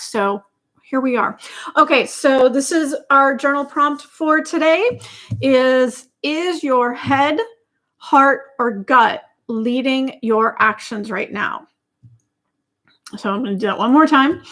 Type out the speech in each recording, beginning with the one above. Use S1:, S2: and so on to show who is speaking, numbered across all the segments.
S1: So here we are. Okay, so this is our journal prompt for today is your head, heart, or gut leading your actions right now? So I'm going to do that one more time.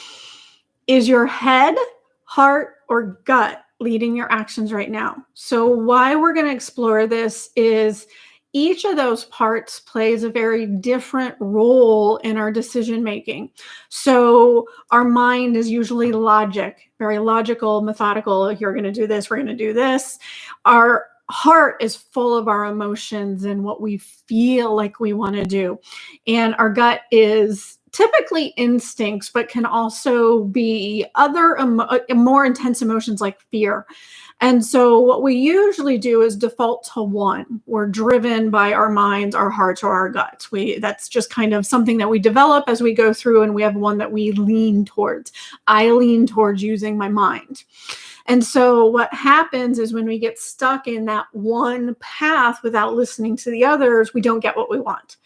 S1: Is your head, heart, or gut leading your actions right now? So why we're going to explore this is each of those parts plays a very different role in our decision making. So our mind is usually logic, very logical, methodical. You're going to do this, we're going to do this. Our heart is full of our emotions and what we feel like we want to do. And our gut is typically instincts, but can also be other more intense emotions like fear. And so what we usually do is default to one. We're driven by our minds, our hearts, or our guts. That's just kind of something that we develop as we go through, and we have one that we lean towards. I lean towards using my mind. And so what happens is when we get stuck in that one path without listening to the others, we don't get what we want.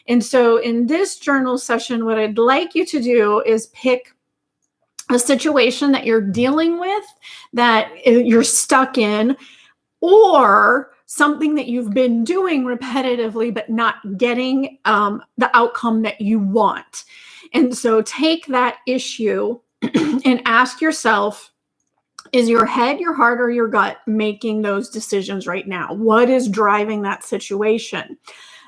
S1: And so in this journal session, what I'd like you to do is pick a situation that you're dealing with, that you're stuck in, or something that you've been doing repetitively but not getting the outcome that you want. And so take that issue and ask yourself, is your head, your heart, or your gut making those decisions right now? What is driving that situation?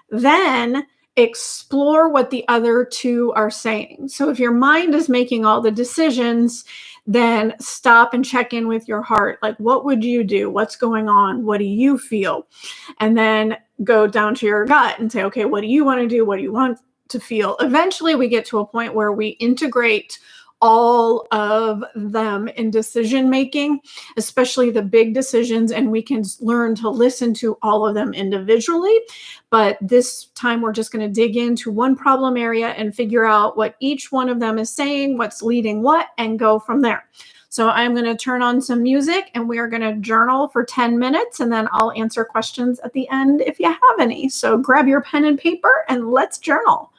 S1: Then explore what the other two are saying. So if your mind is making all the decisions, then stop and check in with your heart. Like, what would you do? What's going on? What do you feel? And then go down to your gut and say, okay, what do you want to do? What do you want to feel? Eventually we get to a point where we integrate all of them in decision making, especially the big decisions, and we can learn to listen to all of them individually. But this time we're just going to dig into one problem area and figure out what each one of them is saying, what's leading what, and go from there. So I'm going to turn on some music and we are going to journal for 10 minutes, and then I'll answer questions at the end if you have any. So grab your pen and paper and let's journal.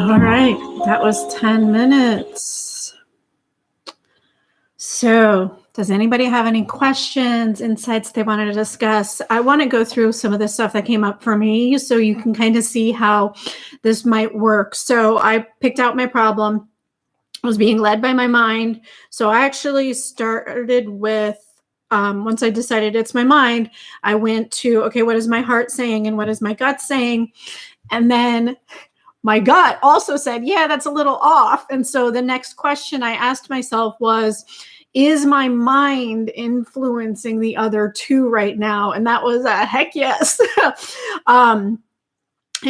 S1: All right, that was 10 minutes. So, does anybody have any questions, insights they wanted to discuss? I want to go through some of the stuff that came up for me so you can kind of see how this might work. So, I picked out my problem. I was being led by my mind. So, I actually started with once I decided it's my mind, I went to, okay, what is my heart saying and what is my gut saying? And then my gut also said, yeah, that's a little off. And so the next question I asked myself was, is my mind influencing the other two right now? And that was a heck yes. And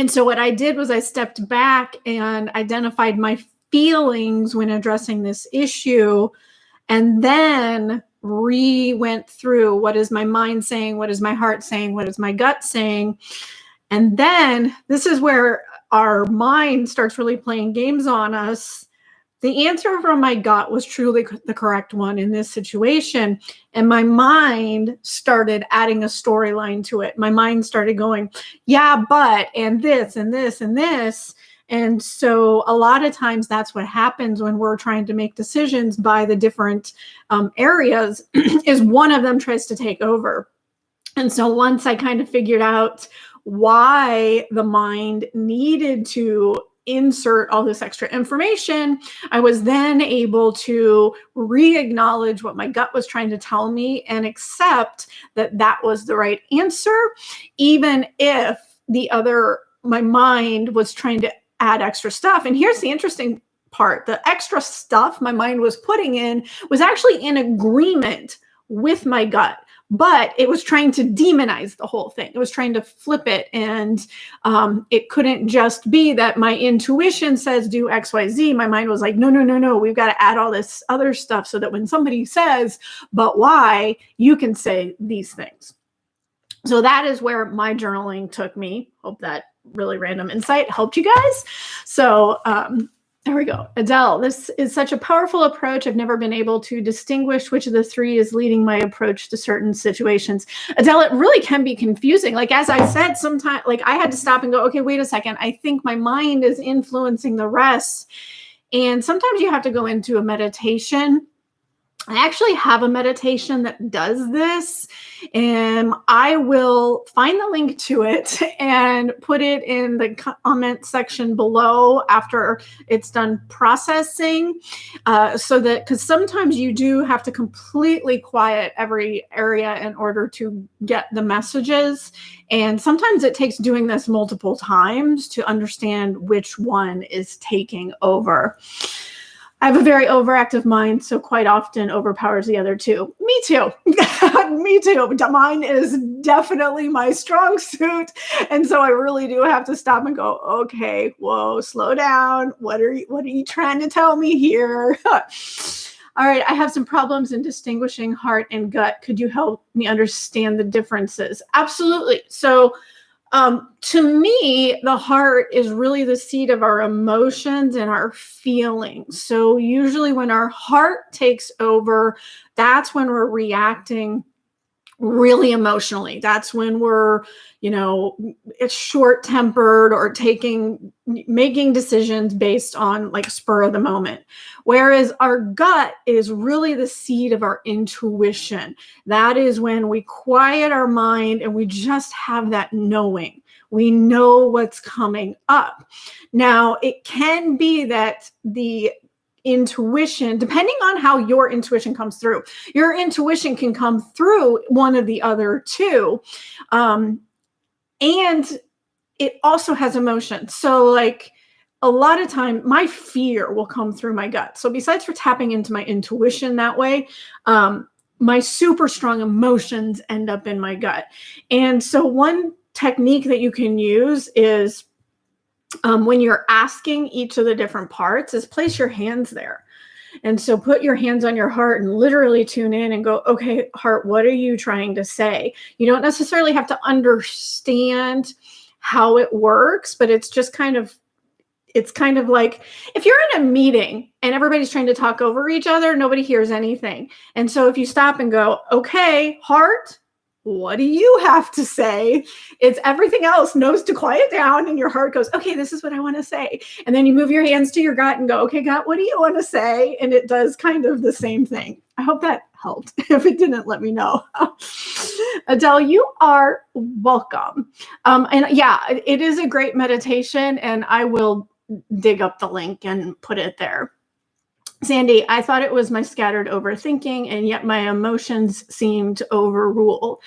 S1: so what I did was I stepped back and identified my feelings when addressing this issue, and then went through, what is my mind saying? What is my heart saying? What is my gut saying? And then this is where our mind starts really playing games on us. The answer from my gut was truly the correct one in this situation. And my mind started adding a storyline to it. My mind started going, yeah, but, and this, and this, and this. And so a lot of times that's what happens when we're trying to make decisions by the different areas is one of them tries to take over. And so once I kind of figured out why the mind needed to insert all this extra information, I was then able to re-acknowledge what my gut was trying to tell me and accept that that was the right answer, even if my mind was trying to add extra stuff. And here's the interesting part. The extra stuff my mind was putting in was actually in agreement with my gut, but it was trying to demonize the whole thing. It was trying to flip it. And it couldn't just be that my intuition says do X, Y, Z. My mind was like, no. We've got to add all this other stuff so that when somebody says, but why, you can say these things. So that is where my journaling took me. Hope that really random insight helped you guys. So there we go. Adele, this is such a powerful approach. I've never been able to distinguish which of the three is leading my approach to certain situations. Adele, it really can be confusing. Like, as I said, sometimes, like, I had to stop and go, okay, wait a second. I think my mind is influencing the rest. And sometimes you have to go into a meditation I actually have a meditation that does this, and I will find the link to it and put it in the comment section below after it's done processing, so that, because sometimes you do have to completely quiet every area in order to get the messages. And sometimes it takes doing this multiple times to understand which one is taking over. I have a very overactive mind, so quite often overpowers the other two. Me too. Me too. Mine is definitely my strong suit. And so I really do have to stop and go, okay, whoa, slow down. What are you trying to tell me here? All right, I have some problems in distinguishing heart and gut. Could you help me understand the differences? Absolutely. So to me, the heart is really the seat of our emotions and our feelings. So usually when our heart takes over, that's when we're reacting really emotionally. That's when we're, it's short-tempered or making decisions based on like spur of the moment. Whereas our gut is really the seat of our intuition. That is when we quiet our mind and we just have that knowing. We know what's coming up. Now, it can be that the intuition, depending on how your intuition comes through, your intuition can come through one of the other two. And it also has emotion. So like a lot of time, my fear will come through my gut. So besides for tapping into my intuition that way, my super strong emotions end up in my gut. And so one technique that you can use is when you're asking each of the different parts is place your hands there. And so put your hands on your heart and literally tune in and go, okay, heart, what are you trying to say? You don't necessarily have to understand how it works, but it's just kind of like if you're in a meeting and everybody's trying to talk over each other, nobody hears anything. And so if you stop and go, okay, heart, what do you have to say? It's everything else knows to quiet down, and your heart goes, okay, this is what I want to say. And then you move your hands to your gut and go, okay, gut, what do you want to say? And it does kind of the same thing. I hope that helped. If it didn't, let me know. Adele, you are welcome. And yeah, it is a great meditation, and I will dig up the link and put it there. Sandy, I thought it was my scattered overthinking, and yet my emotions seem to overrule.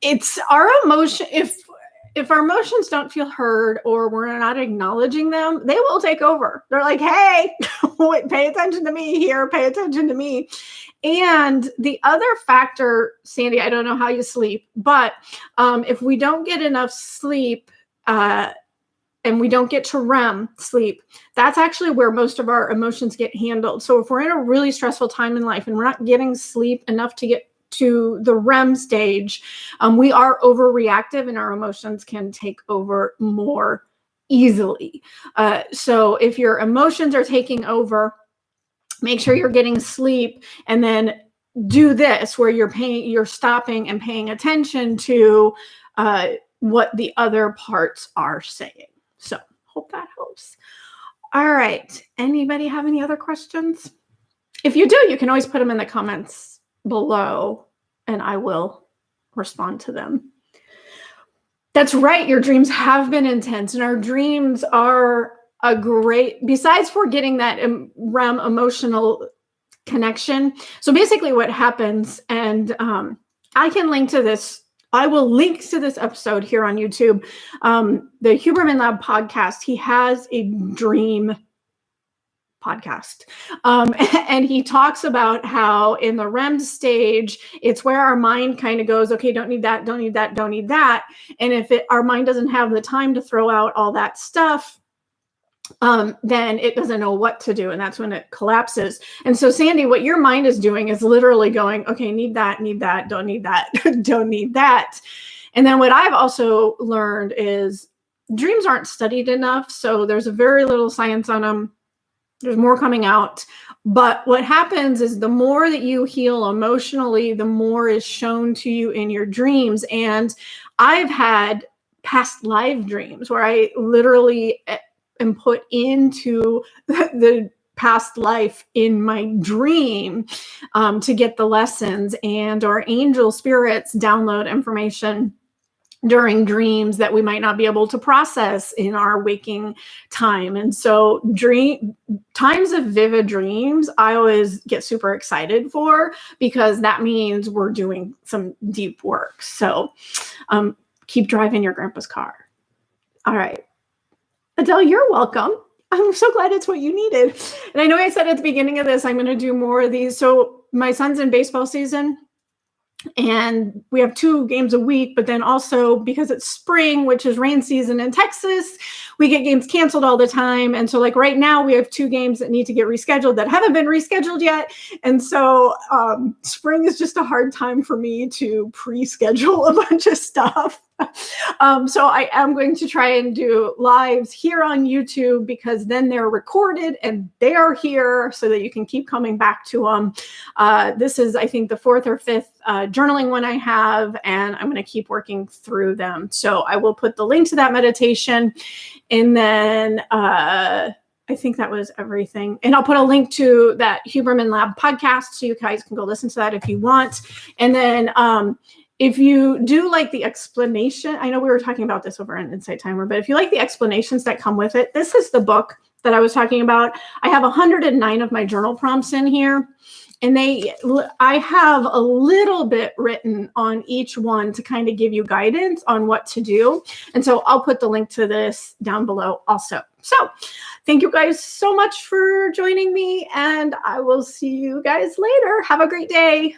S1: It's our emotion. If our emotions don't feel heard or we're not acknowledging them, they will take over. They're like, hey, pay attention to me here. Pay attention to me. And the other factor, Sandy, I don't know how you sleep, but if we don't get enough sleep, and we don't get to REM sleep, that's actually where most of our emotions get handled. So if we're in a really stressful time in life and we're not getting sleep enough to get to the REM stage, we are overreactive and our emotions can take over more easily. So if your emotions are taking over, make sure you're getting sleep, and then do this where you're stopping and paying attention to what the other parts are saying. So hope that helps. All right. Anybody have any other questions? If you do, you can always put them in the comments below and I will respond to them. That's right. Your dreams have been intense, and our dreams are a great, besides for getting that REM emotional connection. So basically what happens, and I can link to this. I will link to this episode here on YouTube. The Huberman Lab podcast, he has a dream podcast. And he talks about how in the REM stage, it's where our mind kind of goes, okay, don't need that, don't need that, don't need that. And if our mind doesn't have the time to throw out all that stuff, then it doesn't know what to do. And that's when it collapses. And so Sandy, what your mind is doing is literally going, okay, need that, don't need that, don't need that. And then what I've also learned is dreams aren't studied enough. So there's a very little science on them. There's more coming out. But what happens is the more that you heal emotionally, the more is shown to you in your dreams. And I've had past live dreams where I literally am put into the past life in my dream to get the lessons, and our angel spirits download information during dreams that we might not be able to process in our waking time. And so times of vivid dreams, I always get super excited for, because that means we're doing some deep work. So keep driving your grandpa's car. All right. Adele, you're welcome. I'm so glad it's what you needed. And I know I said at the beginning of this, I'm going to do more of these. So my son's in baseball season, and we have 2 games a week, but then also because it's spring, which is rain season in Texas, we get games canceled all the time. And so like right now we have 2 games that need to get rescheduled that haven't been rescheduled yet. And so spring is just a hard time for me to pre-schedule a bunch of stuff. So I am going to try and do lives here on YouTube, because then they're recorded and they are here so that you can keep coming back to them. This is, I think, the 4th or 5th journaling one I have, and I'm going to keep working through them. So I will put the link to that meditation, and then I think that was everything. And I'll put a link to that Huberman Lab podcast, so you guys can go listen to that if you want. And then if you do like the explanation, I know we were talking about this over on Insight Timer, but if you like the explanations that come with it, this is the book that I was talking about. I have 109 of my journal prompts in here, and I have a little bit written on each one to kind of give you guidance on what to do. And so I'll put the link to this down below also. So thank you guys so much for joining me, and I will see you guys later. Have a great day.